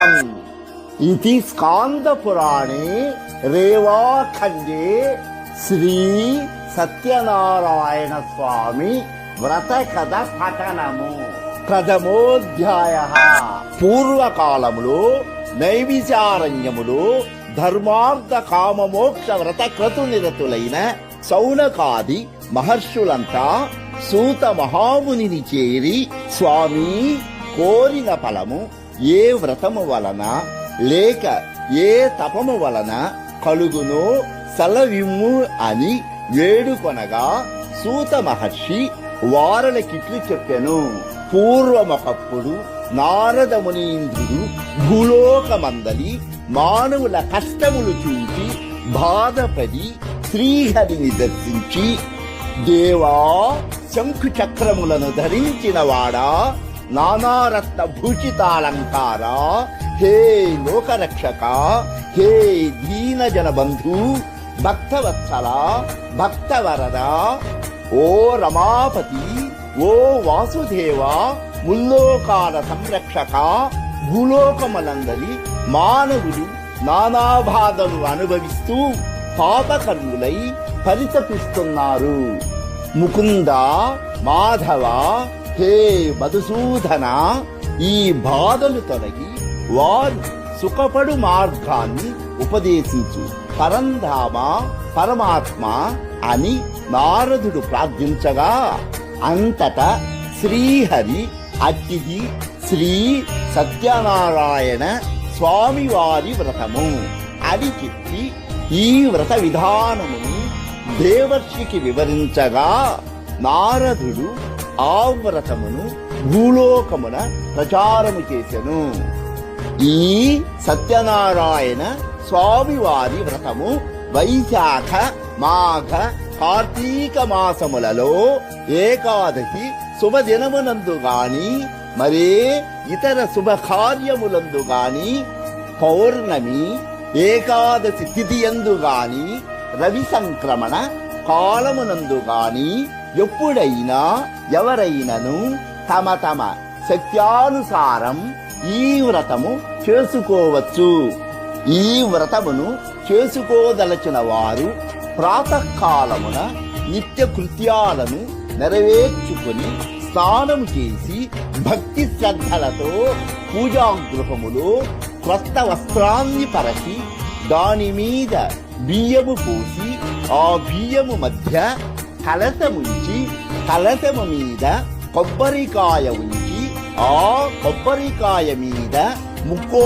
इति स्कान्दपुराणे रेवाखण्डे श्री सत्यनारायण स्वामी వ్రతకథ పఠనము ప్రథమోధ్యాయః. పూర్వకాలములో నైమిషారణ్యములో ధర్మార్థ కామ మోక్ష వ్రత క్రతునిరతులైన సౌనకాది మహర్షులంతా సూత మహామునిని చేరి, స్వామి, కోరిన ఫలము ఏ వ్రతము వలన లేక ఏ తపము వలన కలుగునో సెలవిమ్ము అని వేడుకొనగా, సూత మహర్షి వారలకిట్లు చెప్పెను. పూర్వమొకప్పుడు నారద మునీంద్రుడు భూలోకమందలి మానవుల కష్టములు చూసి బాధపడి శ్రీహరిని దర్శించి, దేవా, శంఖు చక్రములను ధరించిన వాడా, నానారత్న భూషితాలంకార, హే లోకరక్షక, హే దీనజన బంధు, భక్తవత్సల, భక్తవరద, ఓ రమాపతి, ఓ వాసుదేవ, ముల్లోకాల సంరక్షక, భూలోకములందరి మానవులు నానా బాధలు అనుభవిస్తూ పాపకర్ములై పరితపిస్తున్నారు. ముకుంద, మాధవ, హే మధుసూదన, ఈ బాధలు తొలగి వారు సుఖపడు మార్గాన్ని ఉపదేశించు పరంధామ పరమాత్మ అని నారదుడు ప్రార్థించగా, అంతటా శ్రీహరి అట్టిది శ్రీ సత్యనారాయణ స్వామివారి వ్రతము అని చెప్పి ఈ వ్రత విధానమును దేవర్షికి వివరించగా, నారదుడు ఆ వ్రతమును భూలోకమున ప్రచారము చేసెను. ఈ సత్యనారాయణ స్వామివారి వ్రతము వైశాఖ, మాఘ, కార్తీక మాసములలో ఏకాదశి శుభదినమునందు గాని, మరే ఇతర శుభకార్యములందు గాని, పౌర్ణమి, ఏకాదశి తిథియందు గాని, రవి సంక్రమణ కాలమునందు గాని ఎప్పుడైనా ఎవరైనను తమ తమ శక్త్యానుసారం ఈ వ్రతము చేసుకోవచ్చు. ఈ వ్రతమును చేసుకోదలచిన వారు ప్రాతకాలమున నిత్య కృత్యాలను నెరవేర్చుకుని స్నానము చేసి భక్తి శ్రద్ధలతో పూజాగృహములో క్రొత్త వస్త్రాన్ని పరచి దాని మీద బియ్యము పోసి, ఆ బియ్యము మధ్య కలశముంచి, కలశము మీద కొబ్బరికాయ ఉంచి, ఆ కొబ్బరికాయ మీద ముక్కో